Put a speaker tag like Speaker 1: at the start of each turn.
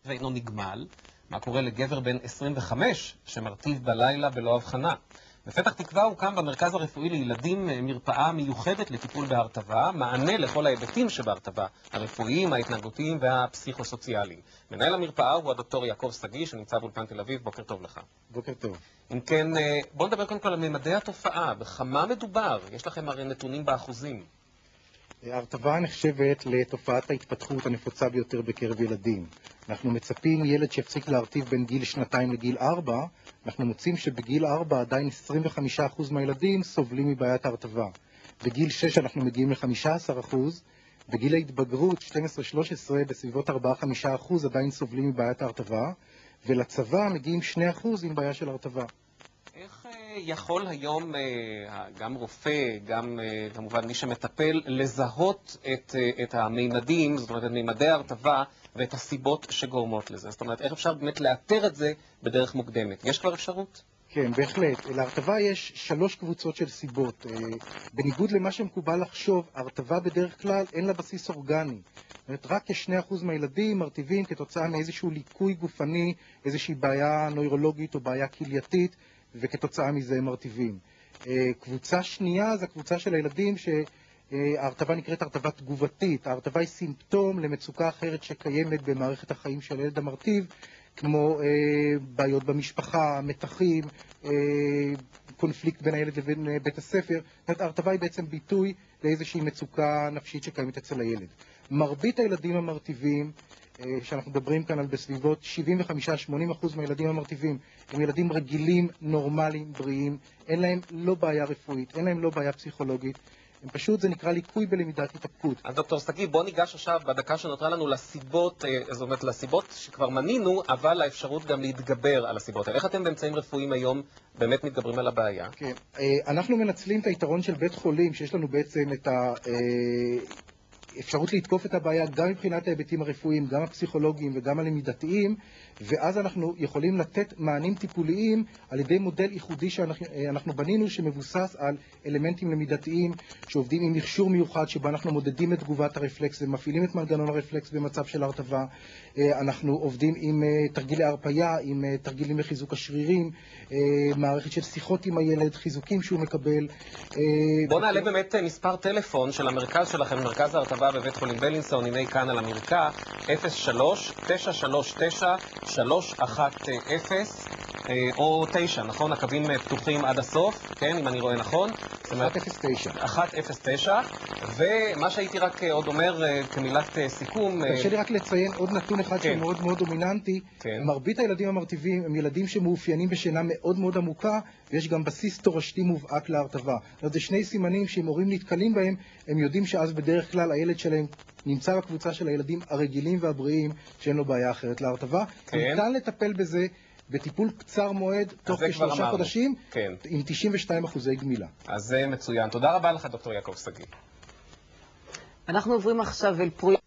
Speaker 1: ואינו נגמל? מה קורה לגבר בן 25 שמרטיב בלילה בלא הבחנה? בפתח תקווה הוקם במרכז הרפואי לילדים מרפאה מיוחדת לטיפול בהרטבה, מענה לכל ההיבטים שבהרטבה, הרפואיים, ההתנהגותיים והפסיכוסוציאליים. מנהל המרפאה הוא הדוקטור יעקב שגיא, שנמצא באולפן תל אביב. בוקר טוב לך.
Speaker 2: בוקר טוב.
Speaker 1: אם כן, בוא נדבר קודם כל על ממדי התופעה. בכמה מדובר? יש לכם הרי נתונים באחוזים.
Speaker 2: ההרטבה נחשבת לתופעת ההתפתחות הנפוצה ביותר בקרב ילדים. אנחנו מצפים ילד שיפסיק להרטיב בין גיל 2 לגיל 4, אנחנו מוצאים שבגיל 4 עדיין 25% מהילדים סובלים מבעיית ההרטבה. בגיל 6 אנחנו מגיעים ל-15%, בגיל ההתבגרות 12-13 בסביבות 4-5% עדיין סובלים מבעיית ההרטבה, ולצבא מגיעים 2% עם בעיה של הרטבה.
Speaker 1: איך יכול היום גם רופא, גם כמובן מי שמטפל, לזהות את המימדים, זאת אומרת את מימדי ההרטבה ואת הסיבות שגורמות לזה? זאת אומרת, איך אפשר באמת לאתר את זה בדרך מוקדמת? יש כבר אפשרות?
Speaker 2: כן, בהחלט. להרטבה יש 3 קבוצות של סיבות. בניגוד למה שמקובל לחשוב, ההרטבה בדרך כלל אין לה בסיס אורגני. זאת אומרת, רק כ2% מהילדים מרטיבים כתוצאה מאיזשהו ליקוי גופני, איזושהי בעיה נוירולוגית או בעיה כלייתית, וכתוצאה מזה הם מרטיבים. קבוצה שנייה זה הקבוצה של הילדים שההרטבה נקראת הרטבה תגובתית. ההרטבה היא סימפטום למצוקה אחרת שקיימת במערכת החיים של הילד המרטיב, כמו בעיות במשפחה, מתחים, קונפליקט בין הילד לבין בית הספר. ההרטבה היא בעצם ביטוי לאיזושהי מצוקה נפשית שקיימת אצל הילד. מרבית הילדים המרטיבים, שאנחנו מדברים כאן על בסביבות 75-80% מהילדים המרטיבים, הם ילדים רגילים, נורמליים, בריאים, אין להם לא בעיה רפואית, אין להם לא בעיה פסיכולוגית, הם פשוט, זה נקרא ליקוי בלמידת התאפקות.
Speaker 1: אז דוקטור שגיא, בוא ניגש עכשיו בדקה שנותרה לנו לסיבות, זאת אומרת לסיבות שכבר מנינו, אבל האפשרות גם להתגבר על הסיבות. איך אתם באמצעים רפואיים היום באמת מתגברים על הבעיה?
Speaker 2: כן, אנחנו מנצלים את היתרון של בית חולים, שיש לנו בעצם את אפשרות לתקוף את הבעיה גם מבחינת ההיבטים הרפואיים, גם הפסיכולוגיים וגם הלמידתיים, ואז אנחנו יכולים לתת מענים טיפוליים על ידי מודל ייחודי שאנחנו בנינו, שמבוסס על אלמנטים למידתיים שעובדים עם מכשור מיוחד, שבו אנחנו מודדים את תגובת הרפלקס ומפעילים את מנגנון הרפלקס במצב של הרטבה. אנחנו עובדים עם תרגילי הרפיה, עם תרגילים לחיזוק השרירים, מערכת של שיחות עם הילד, חיזוקים שהוא מקבל.
Speaker 1: בוא נעלה באמת מספר טלפון של המרכז שלכם, מרכז ההרטבה בבית חולים בלינסון, הנה כאן על המרקע, 03-939-310 או 9, נכון? הקווים פתוחים עד הסוף, כן, אם אני רואה נכון?
Speaker 2: 109.
Speaker 1: 109, ומה שהייתי רק עוד אומר כמילת סיכום...
Speaker 2: תרשה לי רק לציין עוד נתון אחד שהוא מאוד מאוד דומיננטי. מרבית הילדים המרטיבים הם ילדים שמאופיינים בשינה מאוד מאוד עמוקה, ויש גם בסיס תורשתי מובהק להרטבה. זה שני סימנים שאם הורים נתקלים בהם, הם יודעים שאז בדרך כלל הילד שלהם נמצא בקבוצה של הילדים הרגילים והבריאים, שאין לו בעיה אחרת להרטבה. ניתן לטפל בזה בטיפול קצר מועד, תוך כ3 חודשים, עם 92% גמילה.
Speaker 1: אז זה מצוין. תודה רבה לך, דוקטור יעקב שגיא.
Speaker 3: אנחנו עוברים עכשיו אל פרויקט